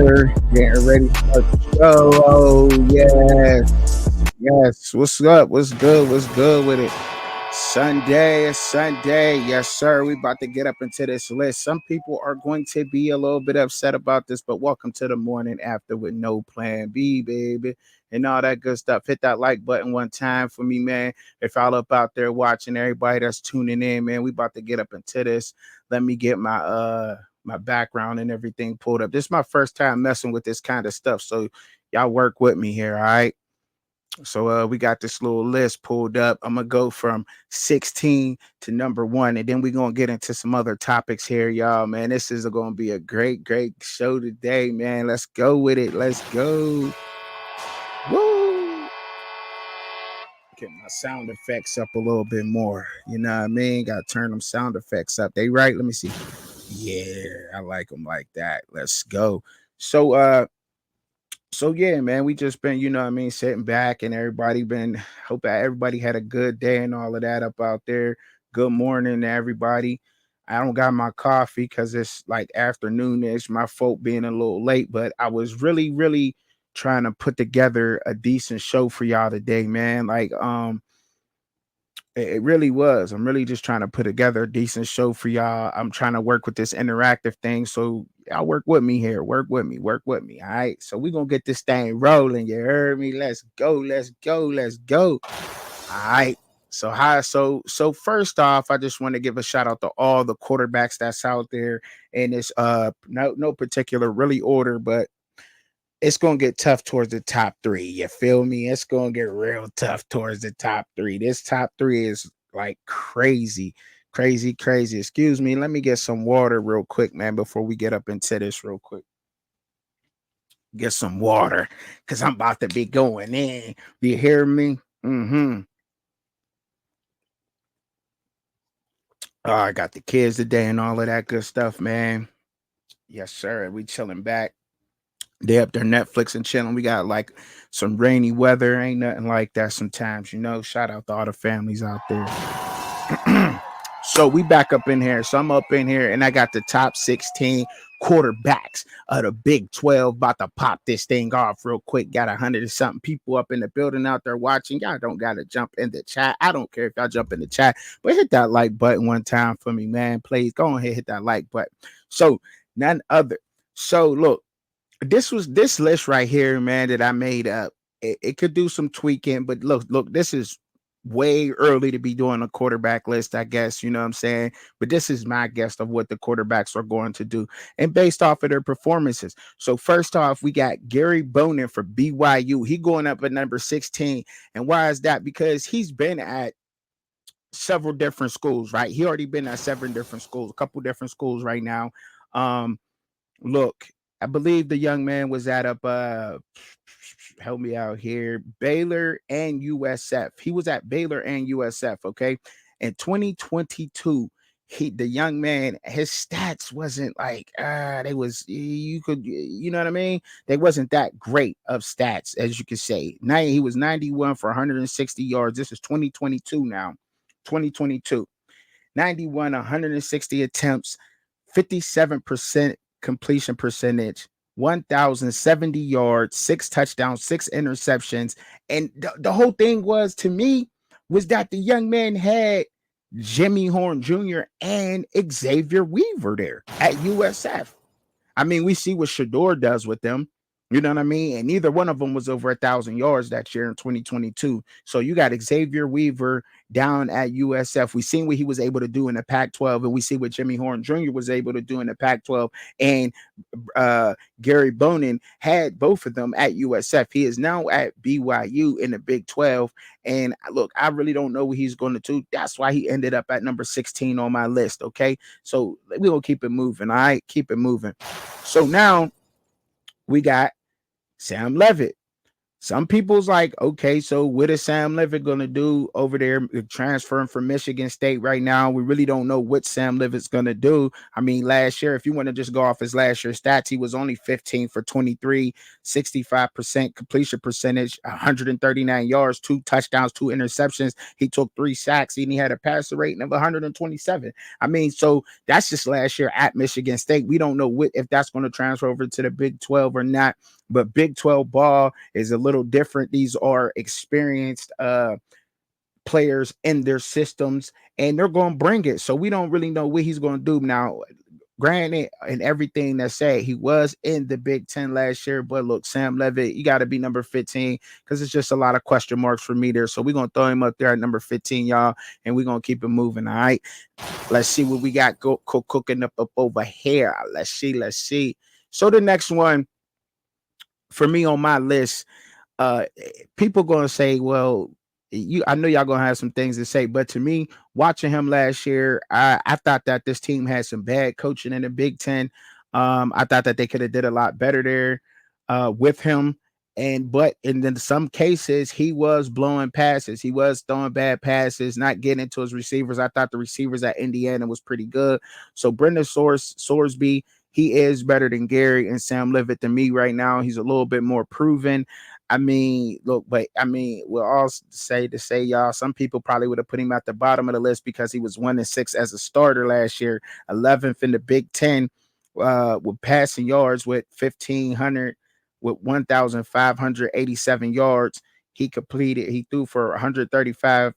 sir. Getting ready to start the show. Oh, yes. Yes. What's up? What's good? What's good with it? Sunday is Sunday. Yes, sir. We about to get up into this list. Some people are going to be a little bit upset about this, but welcome to the morning after with no plan B, baby. And all that good stuff. Hit that like button one time for me, man. If y'all up out there watching, everybody that's tuning in, man, we about to get up into this. Let me get my background and everything pulled up. This is my first time messing with this kind of stuff. So y'all work with me here, all right? So we got this little list pulled up. I'm gonna go from 16 to number one, and then we're gonna get into some other topics here, y'all. Man, this is gonna be a great show today, man. Let's go with it. Let's go. Woo! Get my sound effects up a little bit more. You know what I mean? Gotta turn them sound effects up. They right? Let me see. Yeah, I like them like that. Let's go. So so yeah, man, we just been, you know what I mean, sitting back and everybody been hope that everybody had a good day and all of that up out there. Good morning to everybody. I don't got my coffee because it's like afternoonish. My fault being a little late, but I was really trying to put together a decent show for y'all today, man. It really was. I'm really just trying to put together a decent show for y'all. I'm trying to work with this interactive thing. So y'all work with me here. Work with me. Work with me. All right. So we're gonna get this thing rolling. You heard me? Let's go. Let's go. Let's go. All right. So first off, I just want to give a shout out to all the quarterbacks that's out there in this no particular really order, but it's gonna get tough towards the top three. You feel me? It's gonna get real tough towards the top three. This top three is like crazy. Excuse me. Let me get some water real quick, man, before we get up into this real quick. Get some water because I'm about to be going in. You hear me? Mm-hmm. I got the kids today and all of that good stuff, man. Yes, sir. We chilling back. They up there Netflix and chilling. We got like some rainy weather. Ain't nothing like that sometimes, you know. Shout out to all the families out there. So we back up in here. So I'm up in here and I got the top 16 quarterbacks of the Big 12. About to pop this thing off real quick. Got 100 and something people up in the building out there watching. Y'all don't gotta jump in the chat. I don't care if y'all jump in the chat, but hit that like button one time for me, man. Please go ahead, hit that like button. So none other. So look, this list right here, man, that I made up. It could do some tweaking, but look, this is way early to be doing a quarterback list, I guess. You know what I'm saying? But this is my guess of what the quarterbacks are going to do, and based off of their performances. So first off, we got Gary Bonin for BYU. He going up at number 16, and why is that? Because he's been at several different schools, right? He already been at several different schools, a couple different schools right now. Um, Look, I believe the young man was at up help me out here, Baylor and USF. He was at Baylor and USF, okay? In 2022, the young man, his stats wasn't like they was you could you know what I mean? They wasn't that great of stats, as you could say. He was 91 for 160 yards. This is 2022 now. 2022. 91, 160 attempts, 57% completion percentage, 1,070 yards, 6 touchdowns, 6 interceptions. And the whole thing was, to me, was that the young man had Jimmy Horn Jr. and Xavier Weaver there at USF. I mean, we see what Shador does with them. You know what I mean? And neither one of them was over 1,000 yards that year in 2022. So you got Xavier Weaver down at USF. We seen what he was able to do in the Pac-12, and we see what Jimmy Horn Jr. was able to do in the Pac-12. And Gary Bonin had both of them at USF. He is now at BYU in the Big 12. And look, I really don't know what he's going to do. That's why he ended up at number 16 on my list. Okay. So we're going to keep it moving. All right. Keep it moving. So now we got Sam Levitt. Some people's like, okay, so what is Sam Levitt going to do over there transferring from Michigan State right now? We really don't know what Sam Levitt's going to do. I mean, last year, if you want to just go off his last year's stats, he was only 15 for 23, 65% completion percentage, 139 yards, 2 touchdowns, 2 interceptions. He took 3 sacks and he had a passer rating of 127. I mean, so that's just last year at Michigan State. We don't know if that's going to transfer over to the Big 12 or not. But Big 12 ball is a little different. These are experienced players in their systems, and they're going to bring it. So we don't really know what he's going to do now. Granted, and everything that's said, he was in the Big 10 last year. But look, Sam Levitt, you got to be number 15 because it's just a lot of question marks for me there. So we're going to throw him up there at number 15, y'all, and we're going to keep it moving. All right. Let's see what we got cooking up over here. Let's see. So the next one for me on my list, people gonna say, well, I know y'all gonna have some things to say, but to me, watching him last year, I thought that this team had some bad coaching in the Big Ten. I thought that they could have did a lot better there with him. But in some cases, he was blowing passes. He was throwing bad passes, not getting into his receivers. I thought the receivers at Indiana was pretty good. So Brendan Sorsby, he is better than Gary and Sam Levitt to me right now. He's a little bit more proven. I mean, look, but I mean, we'll all say, y'all, some people probably would have put him at the bottom of the list because he was 1-6 as a starter last year, 11th in the Big Ten with passing yards with 1,500, with 1,587 yards. He threw for 135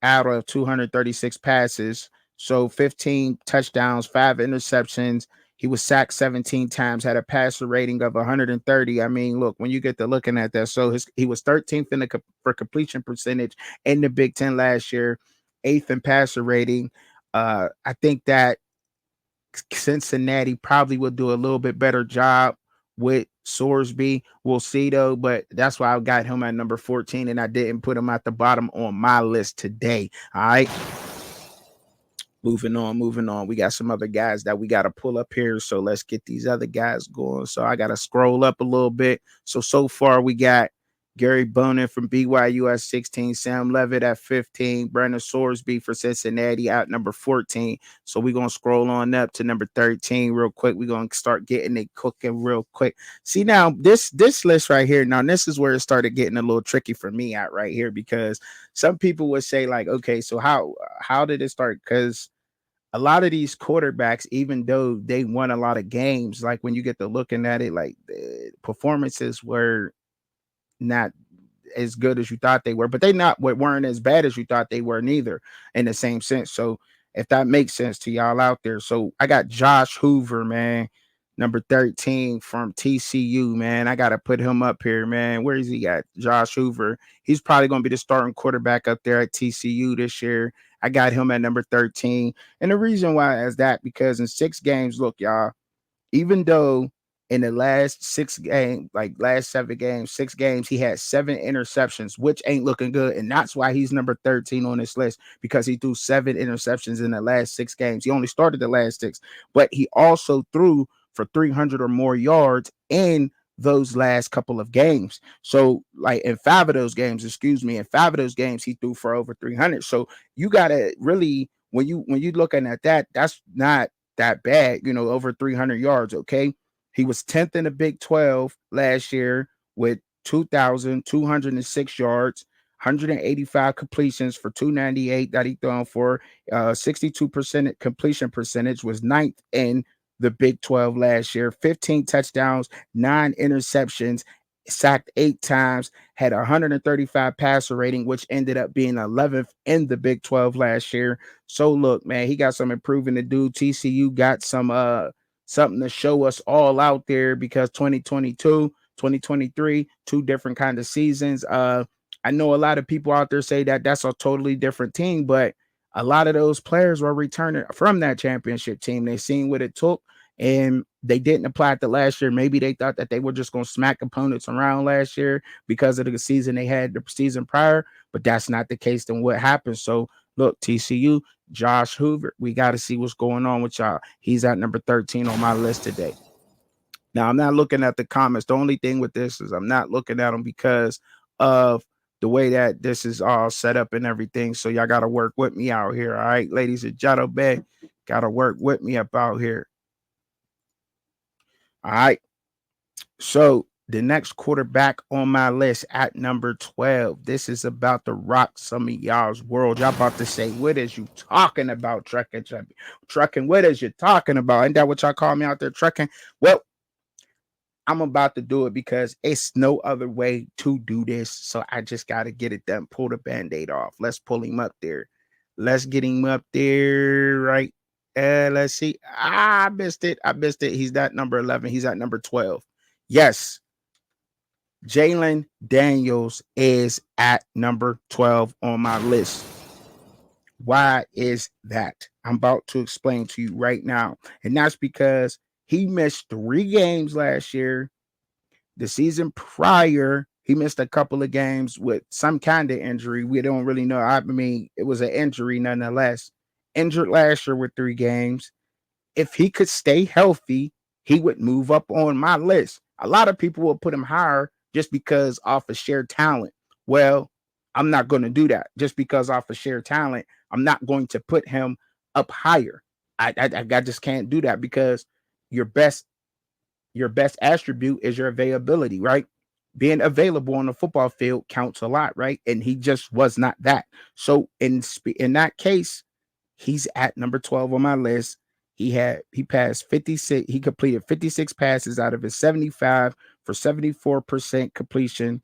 out of 236 passes. So 15 touchdowns, 5 interceptions. He was sacked 17 times, had a passer rating of 130. I mean, look, when you get to looking at that, so he was 13th for completion percentage in the Big Ten last year, 8th in passer rating. I think that Cincinnati probably will do a little bit better job with Sorsby. We'll see though, but that's why I got him at number 14 and I didn't put him at the bottom on my list today. All right. Moving on. We got some other guys that we got to pull up here. So let's get these other guys going. So I got to scroll up a little bit. So far we got Gary Bonin from BYU at 16, Sam Levitt at 15, Brendan Sorsby for Cincinnati at number 14. So we're going to scroll on up to number 13 real quick. We're going to start getting it cooking real quick. See, now this list right here, now this is where it started getting a little tricky for me out right here, because some people would say like, okay, so how did it start? Because a lot of these quarterbacks, even though they won a lot of games, like when you get to looking at it, like the performances were not as good as you thought they were, but they weren't as bad as you thought they were neither in the same sense. So if that makes sense to y'all out there. So I got Josh Hoover, man, number 13 from TCU, man. I got to put him up here, man. Where is he at? Josh Hoover. He's probably going to be the starting quarterback up there at TCU this year. I got him at number 13. And the reason why is that because in 6 games, look, y'all, even though in the last 6 games, like last 7 games, 6 games, he had 7 interceptions, which ain't looking good. And that's why he's number 13 on this list, because he threw 7 interceptions in the last 6 games. He only started the last 6, but he also threw for 300 or more yards in those last couple of games. So like in 5 of those games, he threw for over 300. So you got to really, when you looking at that, that's not that bad, over 300 yards. Okay. He was 10th in the Big 12 last year with 2,206 yards, 185 completions for 298 that he thrown for. 62% completion percentage, was 9th in the Big 12 last year. 15 touchdowns, 9 interceptions, sacked 8 times, had a 135 passer rating, which ended up being 11th in the Big 12 last year. So look, man, he got some improving to do. TCU got some something to show us all out there, because 2022, 2023, 2 different kind of seasons. I know a lot of people out there say that that's a totally different team, but a lot of those players were returning from that championship team. They seen what it took, and they didn't apply it to last year. Maybe they thought that they were just going to smack opponents around last year because of the season they had the season prior, but that's not the case. Then what happened? So look, TCU, Josh Hoover, we got to see what's going on with y'all. He's at number 13 on my list today. Now, I'm not looking at the comments. The only thing with this is I'm not looking at them because of the way that this is all set up and everything. So y'all got to work with me out here. All right, ladies and gentlemen, got to work with me up out here. All right. So the next quarterback on my list at number 12. This is about to rock some of y'all's world. Y'all about to say, what is you talking about, trucking? Trucking, what is you talking about? Ain't that what y'all call me out there, trucking? Well, I'm about to do it because it's no other way to do this. So I just got to get it done. Pull the band-aid off. Let's pull him up there. Let's get him up there. Right. Let's see. I missed it. I missed it. He's not number 11. He's at number 12. Yes. Jalen Daniels is at number 12 on my list. Why is that? I'm about to explain to you right now. And that's because he missed 3 games last year. The season prior, he missed a couple of games with some kind of injury. We don't really know. I mean, it was an injury nonetheless. Injured last year with 3 games. If he could stay healthy, he would move up on my list. A lot of people will put him higher just because off of sheer talent. Well, I'm not going to do that. Just because off of sheer talent, I'm not going to put him up higher. I just can't do that because your best attribute is your availability, right? Being available on the football field counts a lot, right? And he just was not that. So in that case, he's at number 12 on my list. He passed 56. He completed 56 passes out of his 75 for 74% completion,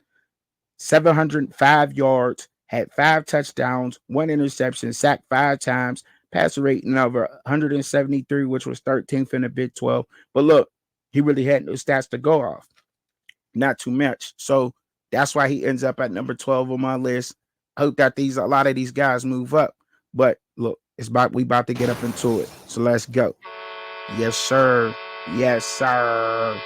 705 yards, had 5 touchdowns, 1 interception, sacked 5 times, passer rating over 173, which was 13th in the Big 12. But look, he really had no stats to go off. Not too much. So that's why he ends up at number 12 on my list. I hope that a lot of these guys move up. But look, we about to get up into it. So let's go. Yes, sir. Yes, sir.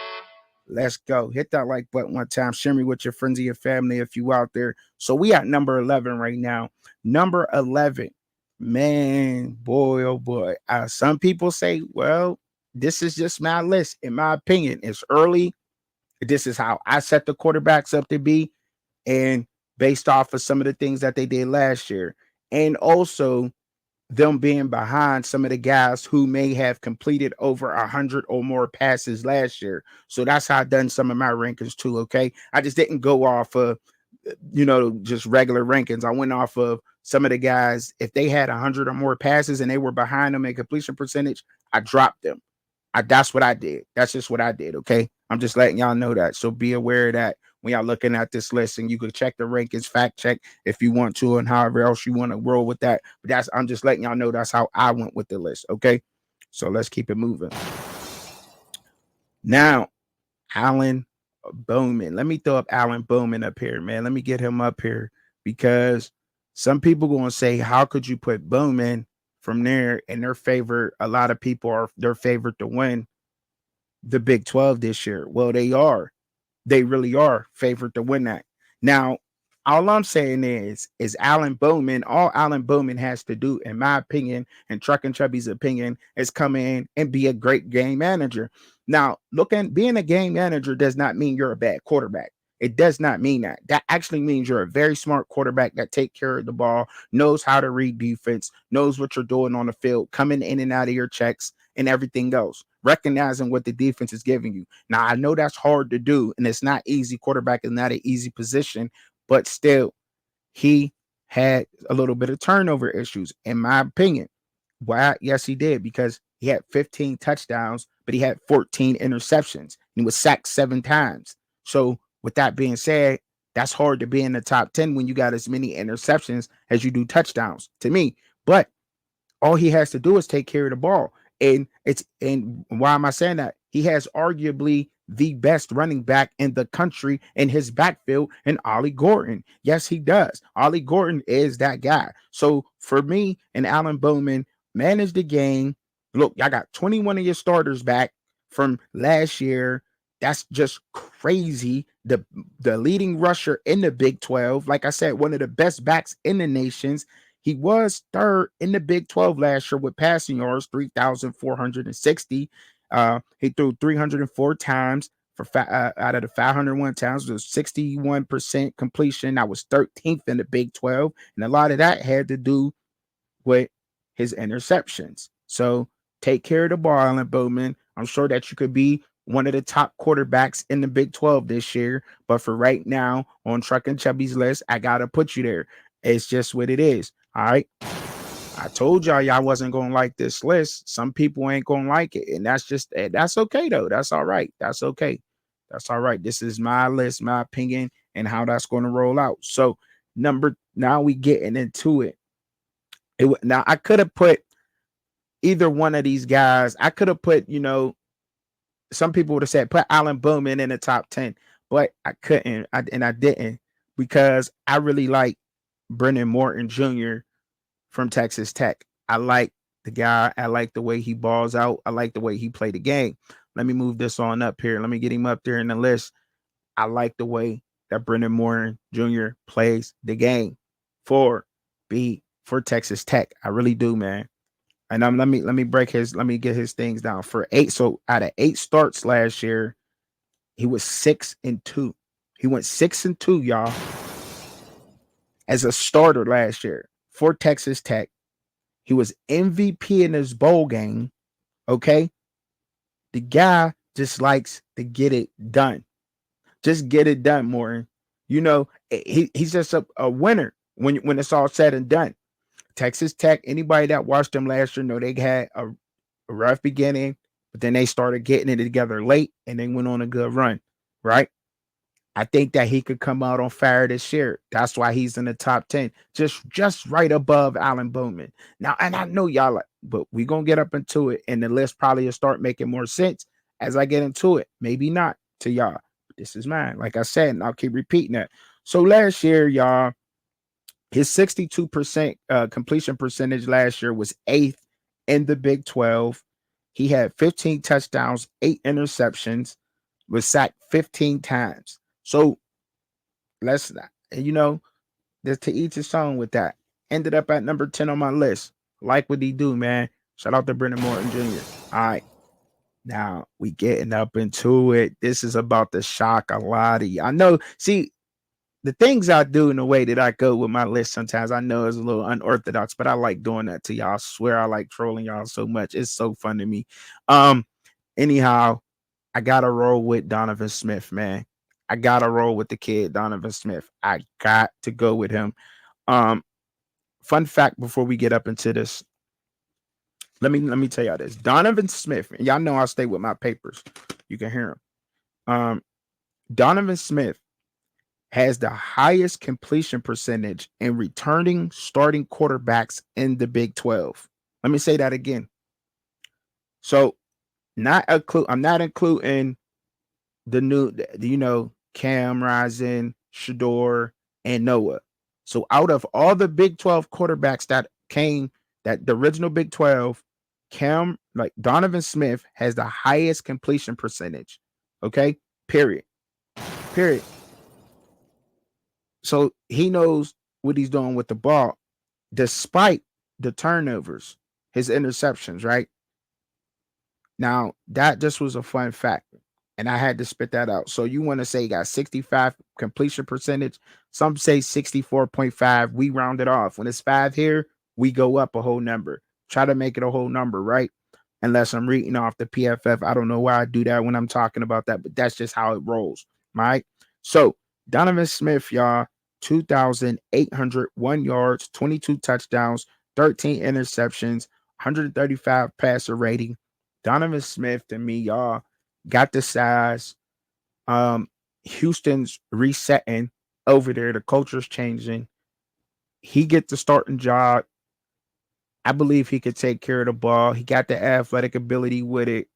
Let's go. Hit that like button one time. Share me with your friends and your family if you out there. So we at number 11 right now. Number 11. Man, boy, oh boy. Some people say, well, this is just my list. In my opinion, it's early. This is how I set the quarterbacks up to be. And based off of some of the things that they did last year. And also them being behind some of the guys who may have completed over 100 or more passes last year. So that's how I done some of my rankings too. Okay. I just didn't go off of, just regular rankings. I went off of some of the guys. If they had 100 or more passes and they were behind them in completion percentage, I dropped them. That's what I did. That's just what I did. Okay. I'm just letting y'all know that. So be aware of that when y'all looking at this list, and you can check the rankings, fact check if you want to, and however else you want to roll with that. But I'm just letting y'all know that's how I went with the list. Okay. So let's keep it moving. Now, Alan Bowman. Let me throw up Alan Bowman up here, man. Let me get him up here because some people going to say, how could you put Bowman from there in their favor? A lot of people are their favorite to win the Big 12 this year. Well, they are. They really are favored to win that. Now, all I'm saying is Alan Bowman, all Alan Bowman has to do, in my opinion, and Truck and Chubby's opinion, is come in and be a great game manager. Now, being a game manager does not mean you're a bad quarterback. It does not mean that. That actually means you're a very smart quarterback that takes care of the ball, knows how to read defense, knows what you're doing on the field, coming in and out of your checks and everything else, recognizing what the defense is giving you. Now, I know that's hard to do, and it's not easy. Quarterback is not an easy position, but still, he had a little bit of turnover issues, in my opinion. Why? Yes, he did, because he had 15 touchdowns, but he had 14 interceptions. He was sacked 7 times. So, with that being said, that's hard to be in the top 10 when you got as many interceptions as you do touchdowns, to me. But all he has to do is take care of the ball. And why am I saying that? He has arguably the best running back in the country in his backfield, and Ollie Gordon. Yes, he does. Ollie Gordon is that guy. So for me and Alan Bowman, manage the game. Look, I got 21 of your starters back from last year. That's just crazy. The leading rusher in the Big 12, like I said, one of the best backs in the nations. He was third in the Big 12 last year with passing yards, 3,460. He threw 304 times out of the 501 times. It was 61% completion. That was 13th in the Big 12. And a lot of that had to do with his interceptions. So take care of the ball, Alan Bowman. I'm sure that you could be one of the top quarterbacks in the Big 12 this year. But for right now, on Truck and Chubby's list, I got to put you there. It's just what it is. All right. I told y'all wasn't gonna like this list. Some people ain't gonna like it, and that's okay though. That's all right. That's okay. That's all right. This is my list, my opinion, and how that's going to roll out. So now we getting into it. Now I could have put either one of these guys. I could have put, some people would have said put Alan Bowman in the top 10, but I couldn't, and I didn't, because I really like Brennan Morton Jr. from Texas Tech. I like the guy. I like the way he balls out. I like the way he played the game. Let me move this on up here. Let me get him up there in the list. I like the way that Brennan Morton Jr. plays the game for Texas Tech. I really do, man. And let me get his things down. For 8, so out of 8 starts last year, he was 6-2. He went 6-2, y'all, as a starter last year for Texas Tech. He was MVP in his bowl game. Okay. The guy just likes to get it done. Just get it done, Morton. He's just a winner when it's all said and done. Texas Tech, anybody that watched them last year know they had a rough beginning, but then they started getting it together late and they went on a good run, right? I think that he could come out on fire this year. That's why he's in the top 10, just right above Alan Bowman. Now, and I know y'all, but we're going to get up into it, and the list probably will start making more sense as I get into it. Maybe not to y'all. This is mine, like I said, and I'll keep repeating that. So last year, y'all, his 62% completion percentage last year was 8th in the Big 12. He had 15 touchdowns, 8 interceptions, was sacked 15 times. So let's not, there's to each his own with that. Ended up at number 10 on my list. Like what he do, man. Shout out to Brennan Morton Jr. All right. Now we getting up into it. This is about to shock a lot of you. I know, see, the things I do and the way that I go with my list sometimes I know is a little unorthodox, but I like doing that to y'all. I swear I like trolling y'all so much. It's so fun to me. Anyhow, I gotta roll with Donovan Smith, man. I gotta roll with the kid, Donovan Smith. I got to go with him. Fun fact before we get up into this. Let me tell y'all this. Donovan Smith, and y'all know I stay with my papers. You can hear him. Donovan Smith has the highest completion percentage in returning starting quarterbacks in the Big 12. Let me say that again. So I'm not including the new, Cam Rising, Shedeur, and Noah. So out of all the Big 12 quarterbacks that the original Big 12, Donovan Smith has the highest completion percentage. Okay? Period. So he knows what he's doing with the ball, despite the turnovers, his interceptions, right? Now, that just was a fun fact, and I had to spit that out. So you want to say he got 65 completion percentage? Some say 64.5. We round it off. When it's 5 here, we go up a whole number. Try to make it a whole number, right? Unless I'm reading off the PFF. I don't know why I do that when I'm talking about that, but that's just how it rolls, right? So Donovan Smith, y'all, 2,801 yards, 22 touchdowns, 13 interceptions, 135 passer rating. Donovan Smith, to me, y'all, got the size. Houston's resetting over there. The culture's changing. He get the starting job. I believe he could take care of the ball. He got the athletic ability with it.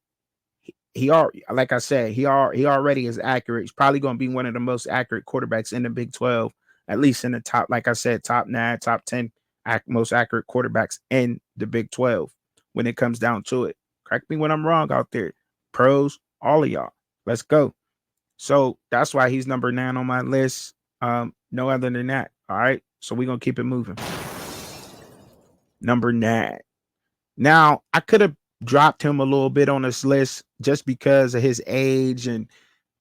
He like I said, he already is accurate. He's probably going to be one of the most accurate quarterbacks in the Big 12, at least in the top, like I said, top 9, top 10 most accurate quarterbacks in the Big 12 when it comes down to it. Correct me when I'm wrong out there. Pros, all of y'all. Let's go. So that's why he's number 9 on my list. No other than that. All right. So we're going to keep it moving. Number 9. Now, I could have dropped him a little bit on this list just because of his age and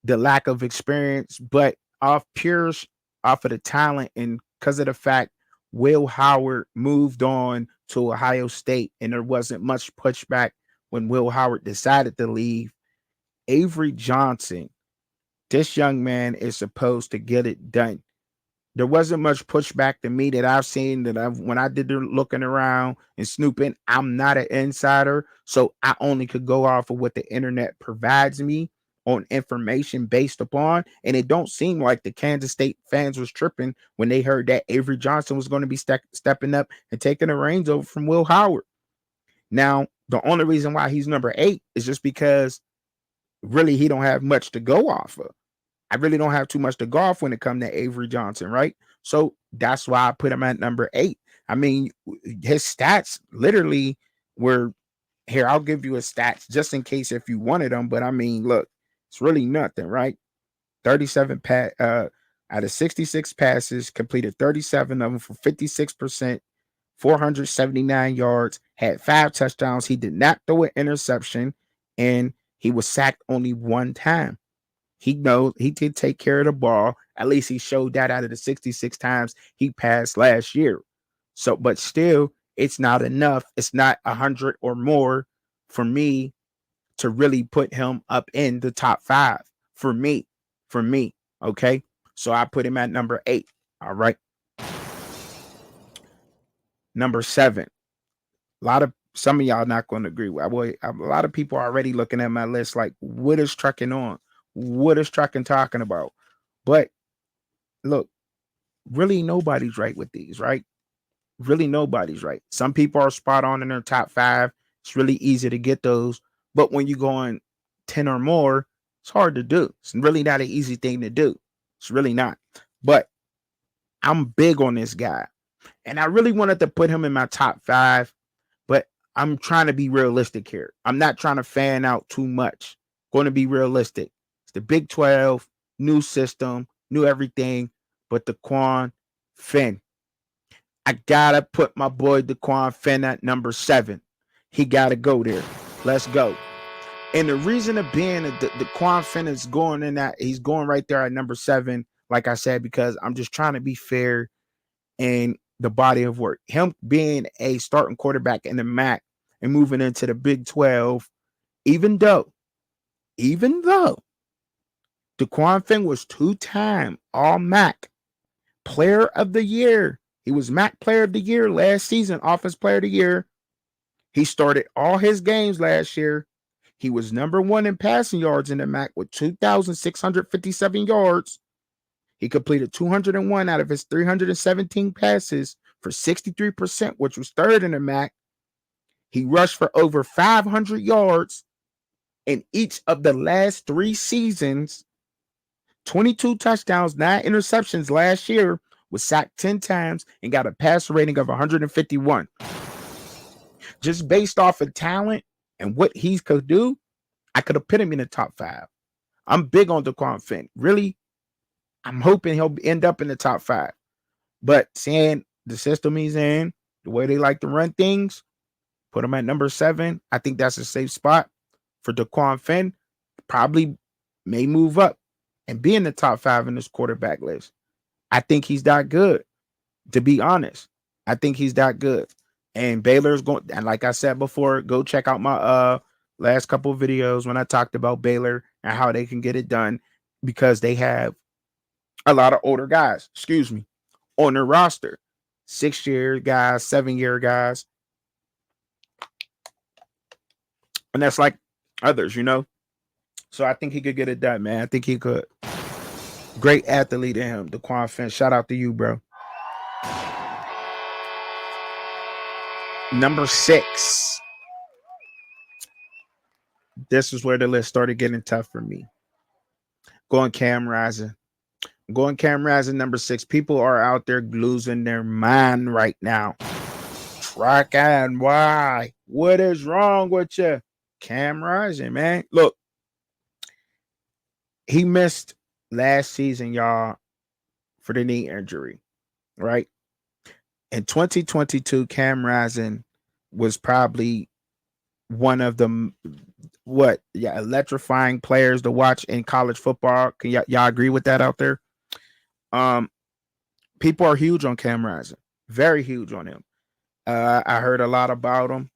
the lack of experience, but off of the talent and because of the fact Will Howard moved on to Ohio State and there wasn't much pushback when Will Howard decided to leave. Avery Johnson, this young man is supposed to get it done. There wasn't much pushback to me that I've seen that when I did the looking around and snooping. I'm not an insider, so I only could go off of what the internet provides me on information based upon. And it don't seem like the Kansas State fans was tripping when they heard that Avery Johnson was going to be stepping up and taking the reins over from Will Howard. Now, the only reason why he's number 8 is just because really he don't have much to go off of. I really don't have too much to go off when it comes to Avery Johnson, right? So that's why I put him at number 8. I mean, his stats literally were here. I'll give you a stats just in case if you wanted them. But I mean, look, it's really nothing, right? 37 out of 66 passes, completed 37 of them for 56%, 479 yards, had 5 touchdowns. He did not throw an interception, and he was sacked only 1 time. He knows he did take care of the ball. At least he showed that out of the 66 times he passed last year. So, but still, it's not enough. It's not 100 or more for me to really put him up in the top 5 for me. Okay. So I put him at number 8. All right. Number 7. Some of y'all not going to agree with. A lot of people are already looking at my list like, what is trucking on? What is trucking talking about? But look, really nobody's right with these, right? Really nobody's right. Some people are spot on in their top 5. It's really easy to get those. But when you go on 10 or more, it's hard to do. It's really not an easy thing to do. It's really not. But I'm big on this guy. And I really wanted to put him in my top 5. But I'm trying to be realistic here. I'm not trying to fan out too much. Going to be realistic. It's the Big 12, new system, new everything, but DeQuan Finn. I gotta put my boy DeQuan Finn at number 7. He gotta go there. Let's go. And the reason of being that DeQuan Finn is going in that, he's going right there at number 7, like I said, because I'm just trying to be fair in the body of work. Him being a starting quarterback in the MAC and moving into the Big 12, even though DeQuan Finn was 2-time All-MAC Player of the Year. He was MAC Player of the Year last season, Offensive Player of the Year. He started all his games last year. He was number 1 in passing yards in the MAC with 2,657 yards. He completed 201 out of his 317 passes for 63%, which was 3rd in the MAC. He rushed for over 500 yards in each of the last 3 seasons. 22 touchdowns, 9 interceptions last year, was sacked 10 times, and got a passer rating of 151. Just based off of talent and what he could do, I could have put him in the top 5. I'm big on DeQuan Finn. Really, I'm hoping he'll end up in the top 5. But seeing the system he's in, the way they like to run things, put him at number 7. I think that's a safe spot for DeQuan Finn. Probably may move up and be in the top 5 in this quarterback list. I think he's that good, to be honest. I think he's that good. And Baylor's going, and like I said before, go check out my last couple of videos when I talked about Baylor and how they can get it done, because they have a lot of older guys, on their roster. 6-year guys, 7-year guys. And that's like others, So I think he could get it done, man. I think he could. Great athlete in him, DeQuan Finn. Shout out to you, bro. Number 6. This is where the list started getting tough for me. Going Cam Rising. Number 6. People are out there losing their mind right now. Track and why? What is wrong with you? Cam Rising, man. Look, he missed last season, y'all, for the knee injury, right? In 2022, Cam Rising was probably one of the electrifying players to watch in college football. Can y'all agree with that out there? Um, People are huge on Cam Rising, very huge on him. I heard a lot about him,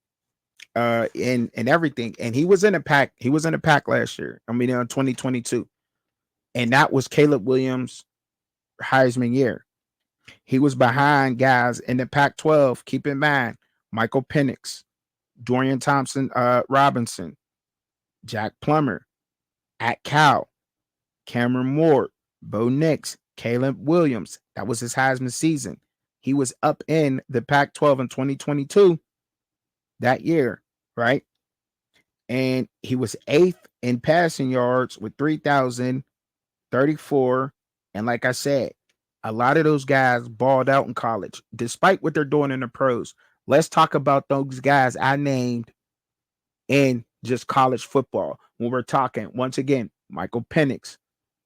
and everything. And he was in a pack. He was in a pack last year. I mean, in 2022, and that was Caleb Williams' Heisman year. He was behind guys in the Pac-12. Keep in mind, Michael Penix, Dorian Thompson, Robinson, Jack Plummer, at Cal, Cameron Moore, Bo Nix, Caleb Williams. That was his Heisman season. He was up in the Pac-12 in 2022 that year, right? And he was eighth in passing yards with 3,034. And like I said, a lot of those guys balled out in college, despite what they're doing in the pros. Let's talk about those guys I named in just college football. When we're talking, once again, Michael Penix,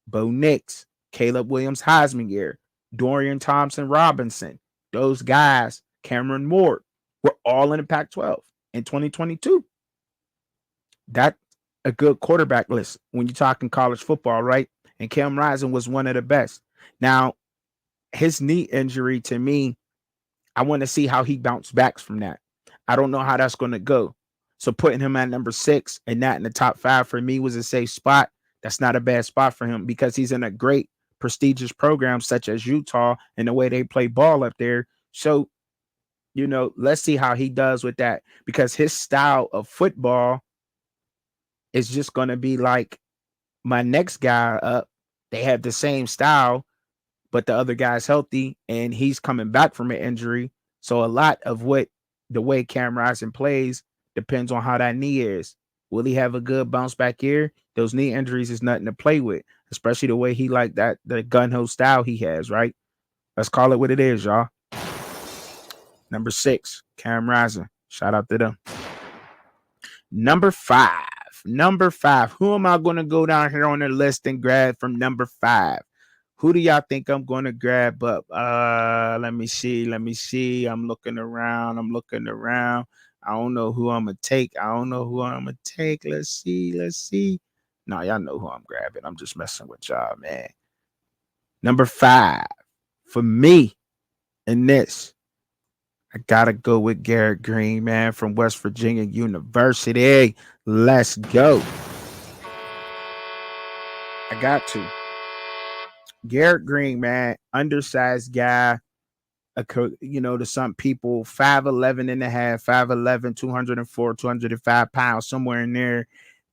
Bo Nix, Caleb Williams Heisman year, Dorian Thompson Robinson, those guys, Cameron Moore, were all in the Pac-12 in 2022. That's a good quarterback list when you're talking college football, right? And Cam Rising was one of the best. Now, his knee injury, to me, I want to see how he bounced back from that. I don't know how that's going to go. So putting him at number 6 and not in the top 5 for me was a safe spot. That's not a bad spot for him because he's in a great prestigious program such as Utah and the way they play ball up there. So, let's see how he does with that because his style of football is just going to be like my next guy up. They have the same style, but the other guy's healthy and he's coming back from an injury. So a lot of the way Cam Rising plays depends on how that knee is. Will he have a good bounce back year? Those knee injuries is nothing to play with, especially the way he like that, the gun ho style he has, right? Let's call it what it is, y'all. Number 6, Cam Rising. Shout out to them. Number 5. Who am I going to go down here on the list and grab from number 5? Who do y'all think I'm going to grab up? Let me see. I'm looking around. I don't know who I'm going to take. Let's see. No, y'all know who I'm grabbing. I'm just messing with y'all, man. Number 5 for me in this, I got to go with Garrett Green, man, from West Virginia University. Let's go. I got to. Garrett Green, man, undersized guy, to some people, 5'11 and a half, 5'11, 204, 205 pounds, somewhere in there.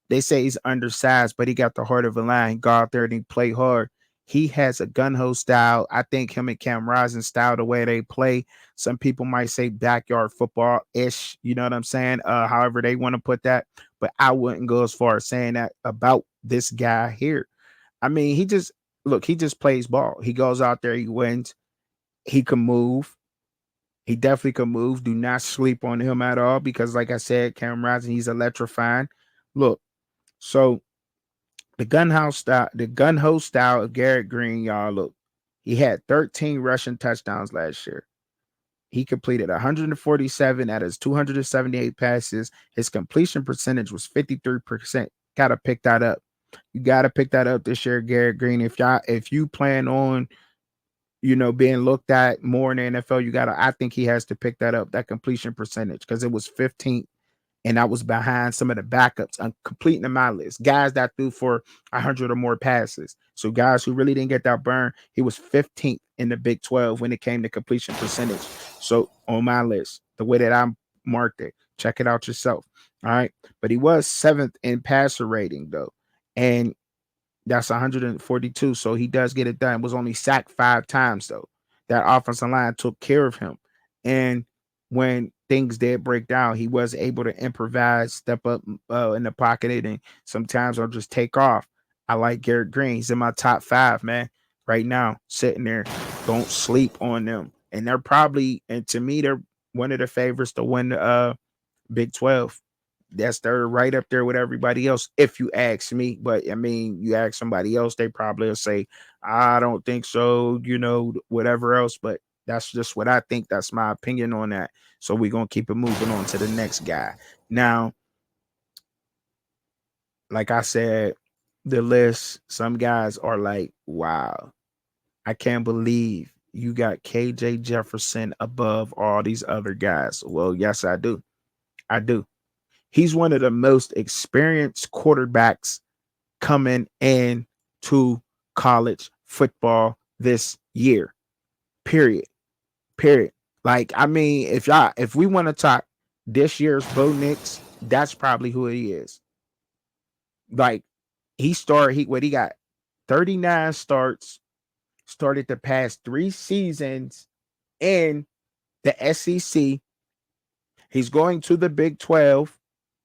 They say he's undersized, but he got the heart of a lion. He go out there and he play hard. He has a gun-ho style. I think him and Cam Rising style, the way they play, some people might say backyard football-ish, you know what I'm saying? However they want to put that, but I wouldn't go as far as saying that about this guy here. I mean, he just plays ball. He goes out there, he wins. He can move. He definitely can move. Do not sleep on him at all because, like I said, Cam Rising, he's electrifying. Look, so the gun ho style of Garrett Green, y'all, look, he had 13 rushing touchdowns last year. He completed 147 out of his 278 passes. His completion percentage was 53%. Gotta pick that up. You gotta pick that up this year, Garrett Green. If you plan on being looked at more in the NFL, I think he has to pick that up, that completion percentage, because it was 15th, and I was behind some of the backups. I'm completing in my list. Guys that threw for 100 or more passes. So guys who really didn't get that burn, he was 15th in the Big 12 when it came to completion percentage. So on my list, the way that I marked it, check it out yourself. All right. But he was 7th in passer rating, though. And that's 142. So he does get it done. Was only sacked 5 times, though. That offensive line took care of him. And when things did break down, he was able to improvise, step up in the pocket, and sometimes I'll just take off. I like Garrett Green. He's in my top 5, man. Right now, sitting there. Don't sleep on them. And to me, they're one of the favorites to win the Big 12. They're right up there with everybody else, if you ask me. But I mean, you ask somebody else, they probably will say, I don't think so, whatever else. But that's just what I think. That's my opinion on that. So we're gonna keep it moving on to the next guy. Now, like I said, the list, some guys are like, wow, I can't believe you got KJ Jefferson above all these other guys. Well, yes, I do. I do. He's one of the most experienced quarterbacks coming in to college football this year. Period. Period. Like, I mean, if we want to talk this year's Bo Nix, that's probably who he is. Like, he got 39 starts, started the past 3 seasons in the SEC. He's going to the Big 12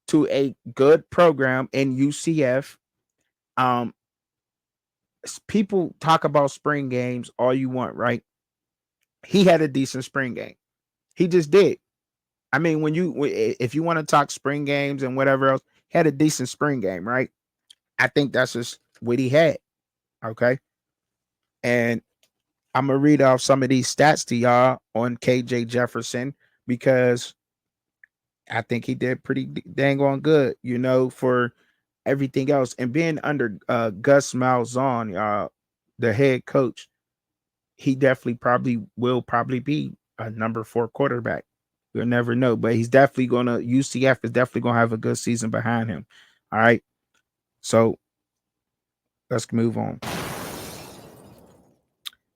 to a good program in UCF. Um, People talk about spring games all you want, right? He had a decent spring game. He just did. I mean, if you want to talk spring games and whatever else, he had a decent spring game, right? I think that's just what he had. Okay. And I'm gonna read off some of these stats to y'all on KJ Jefferson because I think he did pretty dang on good, for everything else. And being under Gus Malzahn, the head coach, he definitely probably be a number 4 quarterback. You'll never know, but he's definitely UCF is definitely gonna have a good season behind him. All right. So let's move on.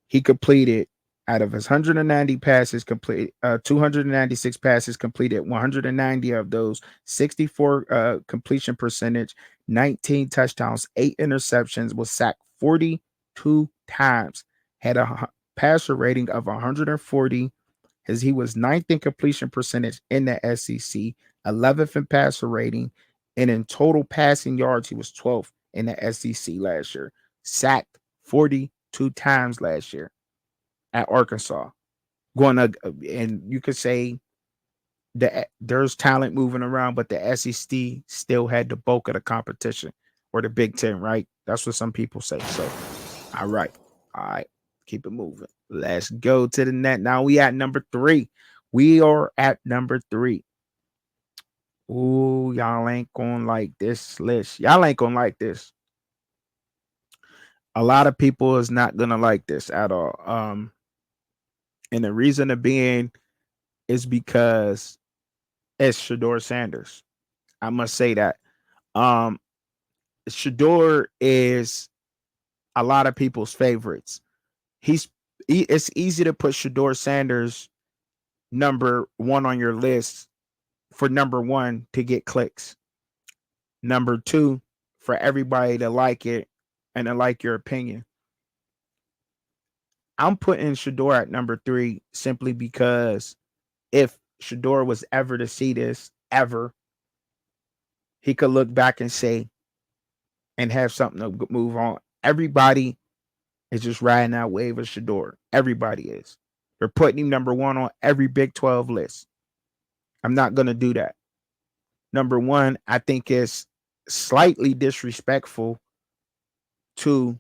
He completed out of his 190 passes, 296 passes completed, 190 of those, 64 completion percentage, 19 touchdowns, 8 interceptions, was sacked 42 times, had a passer rating of 140, as he was 9th in completion percentage in the SEC, 11th in passer rating, and in total passing yards, he was 12th in the SEC last year, sacked 42 times last year at Arkansas. And you could say there's talent moving around, but the SEC still had the bulk of the competition, or the Big Ten, right? That's what some people say. So, all right. Keep it moving. Let's go to the net. Now we at number 3. We are at number 3. Ooh, y'all ain't gonna like this list. Y'all ain't gonna like this. A lot of people is not gonna like this at all. And the reason of being is because it's Shedeur Sanders. I must say that. Um, Shedeur is a lot of people's favorites. It's easy to put Shedeur Sanders number 1 on your list for number 1 to get clicks. Number 2 for everybody to like it and to like your opinion. I'm putting Shedeur at number 3 simply because if Shedeur was ever to see this ever, he could look back and say and have something to move on. Everybody is just riding that wave of Shedeur. Everybody is. They're putting him number 1 on every Big 12 list. I'm not going to do that. Number 1, I think is slightly disrespectful to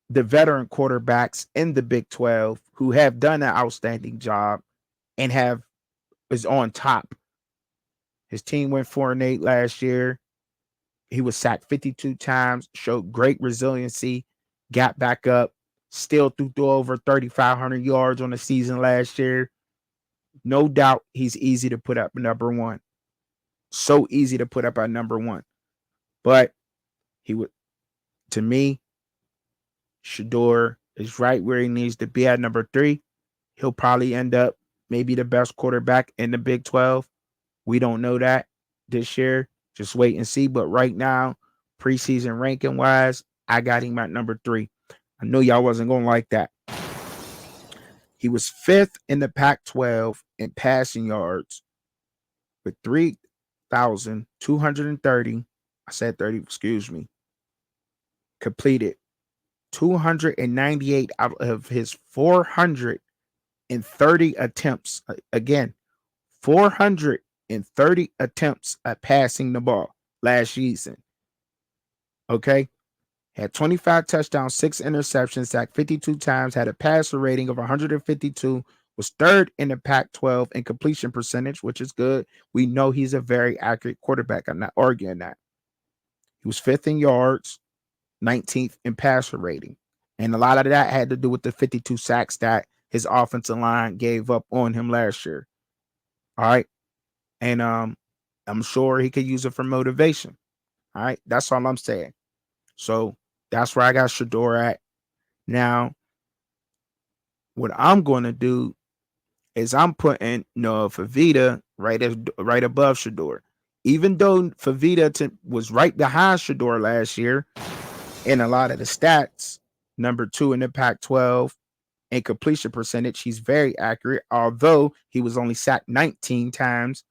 the veteran quarterbacks in the Big 12 who have done an outstanding job and is on top. His team went 4-8 last year. He was sacked 52 times, showed great resiliency, got back up, still threw over 3,500 yards on the season last year. No doubt he's easy to put up number 1. So easy to put up at number 1. But to me, Shedeur is right where he needs to be at number 3. He'll probably end up maybe the best quarterback in the Big 12. We don't know that this year. Just wait and see. But right now, preseason ranking wise, I got him at number 3. I know y'all wasn't going to like that. He was 5th in the Pac-12 in passing yards with 3,230. I said 30, excuse me. Completed 298 out of his 430 attempts. Again, 430 attempts at passing the ball last season. Okay. Had 25 touchdowns, 6 interceptions, sacked 52 times, had a passer rating of 152, was 3rd in the Pac-12 in completion percentage, which is good. We know he's a very accurate quarterback. I'm not arguing that. He was 5th in yards, 19th in passer rating. And a lot of that had to do with the 52 sacks that his offensive line gave up on him last year. All right. And I'm sure he could use it for motivation. All right. That's all I'm saying. So that's where I got Shedeur at. Now, what I'm going to do is I'm putting Noah Fafita right above Shedeur. Even though Fafita was right behind Shedeur last year in a lot of the stats, number 2 in the Pac-12 in completion percentage, he's very accurate. Although he was only sacked 19 times,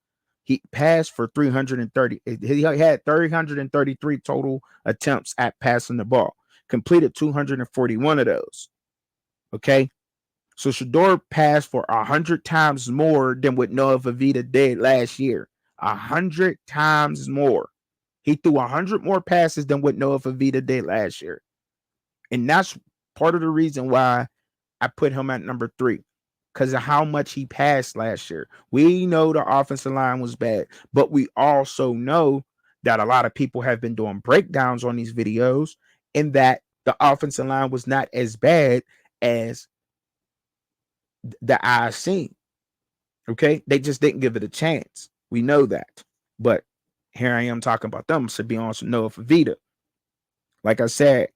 he passed for 330. He had 333 total attempts at passing the ball, completed 241 of those. Okay. So Shedeur passed for 100 times more than what Noah Fafita did last year. 100 times more. He threw 100 more passes than what Noah Fafita did last year. And that's part of the reason why I put him at number 3, because of how much he passed last year. We know the offensive line was bad, but we also know that a lot of people have been doing breakdowns on these videos and that the offensive line was not as bad as the eye seen. Okay, they just didn't give it a chance. We know that, but here I am talking about them. To be honest, Noah Fafita, like I said,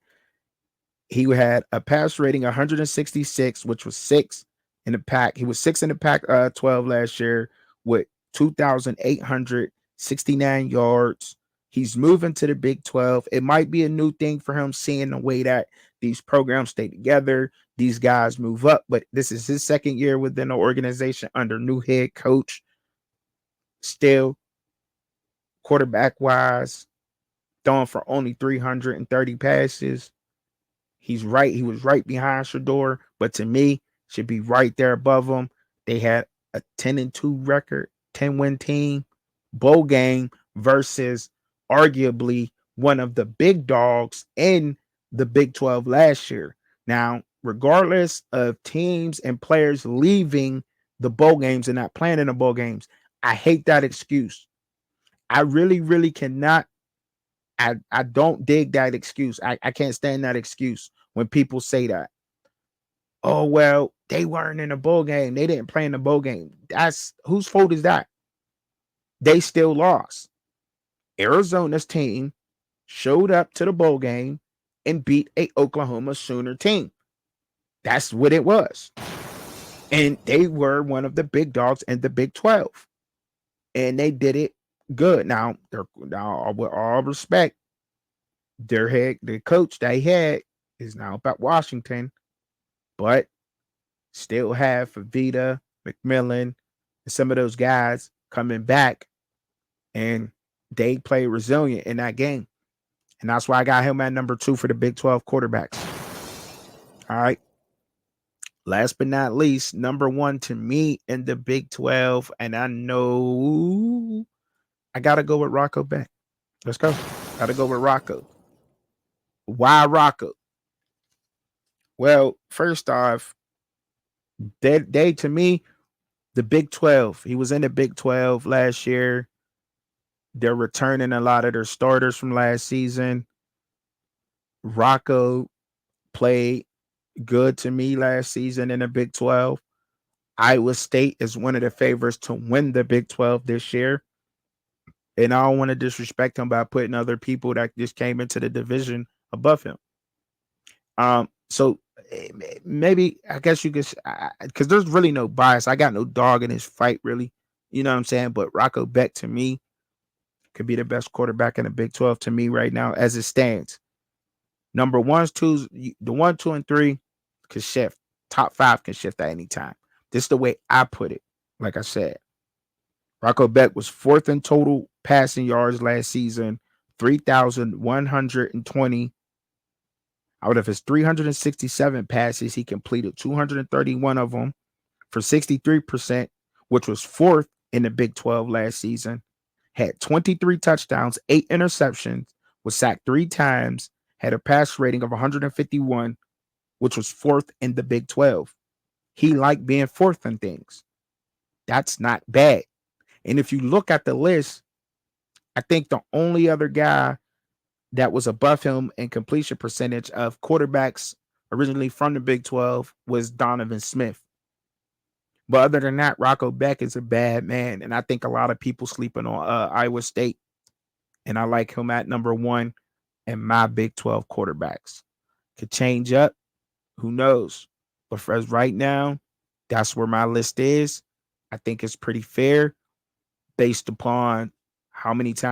he had a pass rating 166, which was 6 in the pack. He was 6 in the pack 12 last year with 2,869 yards. He's moving to the Big 12. It might be a new thing for him, seeing the way that these programs stay together. These guys move up, but this is his second year within the organization under new head coach. Still, quarterback wise, throwing for only 330 passes. He's right. He was right behind Shedeur, but to me, should be right there above him. They had a 10-2 record, 10-win team, bowl game versus arguably one of the big dogs in the Big 12 last year. Now, regardless of teams and players leaving the bowl games and not playing in the bowl games, I hate that excuse. I really, really cannot. I don't dig that excuse. I can't stand that excuse when people say that. Oh, well, they weren't in a bowl game. They didn't play in the bowl game. That's whose fault is that? They still lost. Arizona's team showed up to the bowl game and beat a Oklahoma Sooner team. That's what it was. And they were one of the big dogs in the Big 12. And they did it good. Now, with all respect, the coach they had is now up at Washington, but still have Fafita, McMillan, and some of those guys coming back, and they play resilient in that game. And that's why I got him at number 2 for the Big 12 quarterbacks. All right. Last but not least, number 1 to me in the Big 12, and I know I got to go with Rocco Becht. Let's go. Got to go with Rocco. Why Rocco? Well, first off, they to me, the Big 12. He was in the Big 12 last year. They're returning a lot of their starters from last season. Rocco played good to me last season in the Big 12. Iowa State is one of the favorites to win the Big 12 this year. And I don't want to disrespect him by putting other people that just came into the division above him. So maybe I guess you could, because there's really no bias. I got no dog in this fight, really. You know what I'm saying? But Rocco Becht to me could be the best quarterback in the Big 12 to me right now as it stands. Number 1s, 2s, the 1, 2, and 3 could shift. Top 5 can shift at any time. This is the way I put it. Like I said, Rocco Becht was 4th in total passing yards last season, 3,120. Out of his 367 passes, he completed 231 of them for 63%, which was 4th in the Big 12 last season. Had 23 touchdowns, 8 interceptions, was sacked 3 times, had a pass rating of 151, which was 4th in the Big 12. He liked being 4th in things. That's not bad. And if you look at the list, I think the only other guy that was above him in completion percentage of quarterbacks originally from the Big 12 was Donovan Smith. But other than that, Rocco Beck is a bad man. And I think a lot of people sleeping on Iowa State. And I like him at number one in my Big 12 quarterbacks. Could change up. Who knows? But for us right now, that's where my list is. I think it's pretty fair based upon how many times